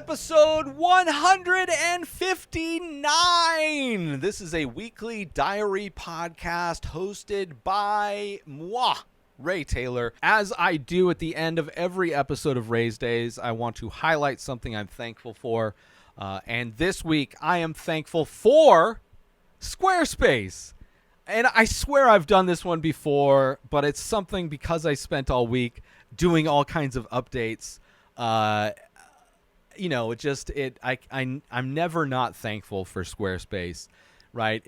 episode 159. This is a weekly diary podcast hosted by moi, Ray Taylor. As I do at the end of every episode of Rayz Dayz, I want to highlight something I'm thankful for. And this week, I am thankful for Squarespace. And I swear I've done this one before, but it's something because I spent all week doing all kinds of updates. I'm never not thankful for Squarespace, right?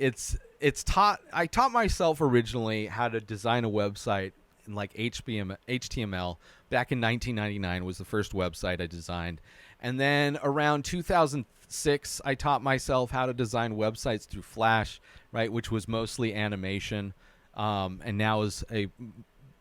I taught myself originally how to design a website in like HTML back in 1999 was the first website I designed. And then around 2006, I taught myself how to design websites through Flash, right, which was mostly animation, and now is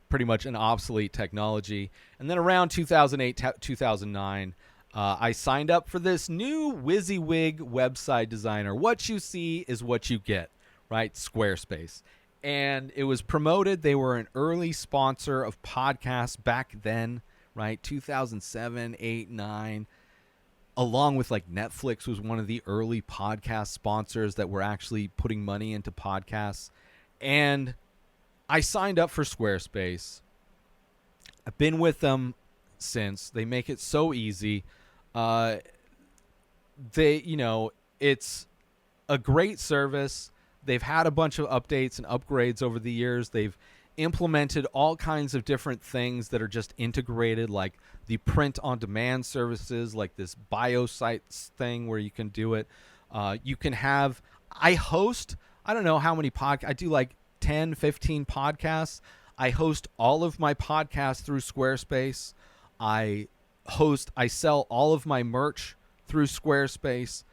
pretty much an obsolete technology. And then around 2008, 2009, I signed up for this new WYSIWYG website designer. What you see is what you get, right? Squarespace. And it was promoted. They were an early sponsor of podcasts back then, right? 2007, 8, 9. Along with like Netflix was one of the early podcast sponsors that were actually putting money into podcasts. And I signed up for Squarespace. I've been with them since. They make it so easy. It's a great service. They've had a bunch of updates and upgrades over the years. They've implemented all kinds of different things that are just integrated, like the print-on-demand services, like this bio sites thing where you can do it. I host, I don't know how many podcasts. I do like 10, 15 podcasts. I host all of my podcasts through Squarespace. I sell all of my merch through Squarespace.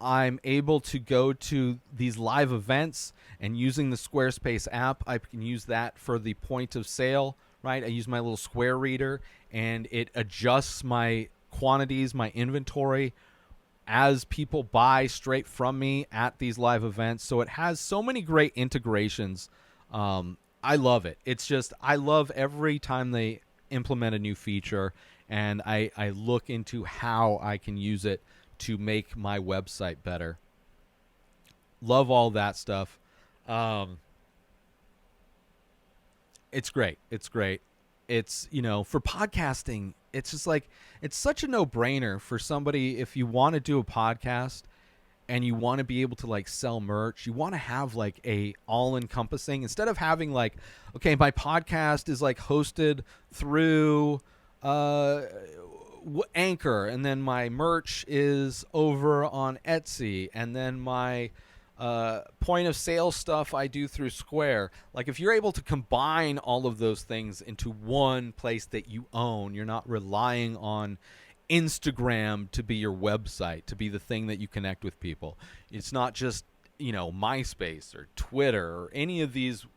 I'm able to go to these live events, and using the Squarespace app, I can use that for the point of sale, right? I use my little Square reader, and it adjusts my quantities, my inventory, as people buy straight from me at these live events. So it has so many great integrations. I love it. It's just, I love every time they implement a new feature, and I look into how I can use it to make my website better. Love all that stuff. It's great. It's great. It's, for podcasting, it's just like, it's such a no-brainer for somebody. If you want to do a podcast and you want to be able to like sell merch, you want to have like a all-encompassing, instead of having like, okay, my podcast is like hosted through Anchor, and then my merch is over on Etsy, and then my point of sale stuff I do through Square. Like, if you're able to combine all of those things into one place that you own, you're not relying on Instagram to be your website, to be the thing that you connect with people. It's not just, MySpace or Twitter or any of these,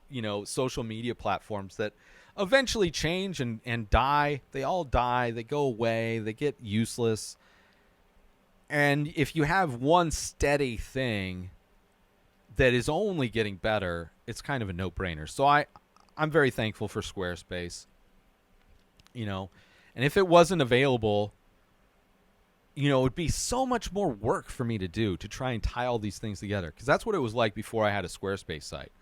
social media platforms that eventually change and die. They all die. They go away. They get useless. And if you have one steady thing that is only getting better, it's kind of a no-brainer. So I'm very thankful for Squarespace. And if it wasn't available, it would be so much more work for me to do to try and tie all these things together. Because that's what it was like before I had a Squarespace site.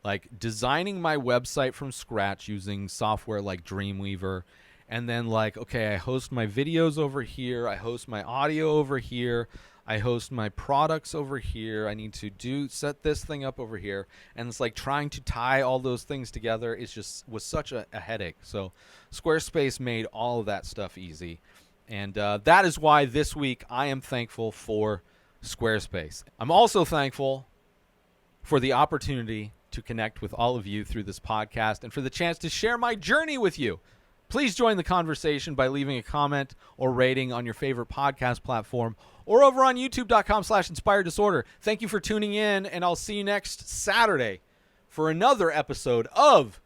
Like designing my website from scratch using software like Dreamweaver, and then like, okay, I host my videos over here, I host my audio over here, I host my products over here, I need to set this thing up over here, and it's like trying to tie all those things together was such a headache. So Squarespace made all of that stuff easy, and that is why this week I am thankful for Squarespace. I'm also thankful for the opportunity to connect with all of you through this podcast and for the chance to share my journey with you. Please join the conversation by leaving a comment or rating on your favorite podcast platform or over on youtube.com/inspireddisorder. Thank you for tuning in, and I'll see you next Saturday for another episode of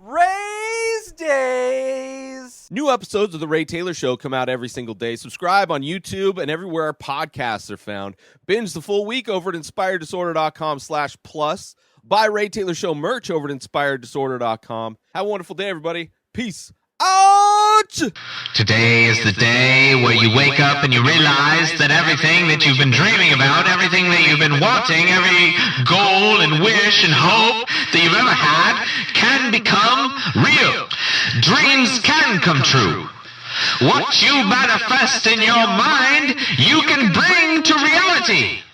Rayz Dayz. New episodes of The Ray Taylor Show come out every single day. Subscribe on YouTube and everywhere our podcasts are found. Binge the full week over at inspireddisorder.com/plus. Buy Ray Taylor Show merch over at inspireddisorder.com. Have a wonderful day, everybody. Peace out. Today is the day where you wake up and you realize that everything that you've been dreaming about, everything that you've been wanting, every goal and wish and hope that you've ever had can become real. Dreams can come true. What you manifest in your mind, you can bring to reality.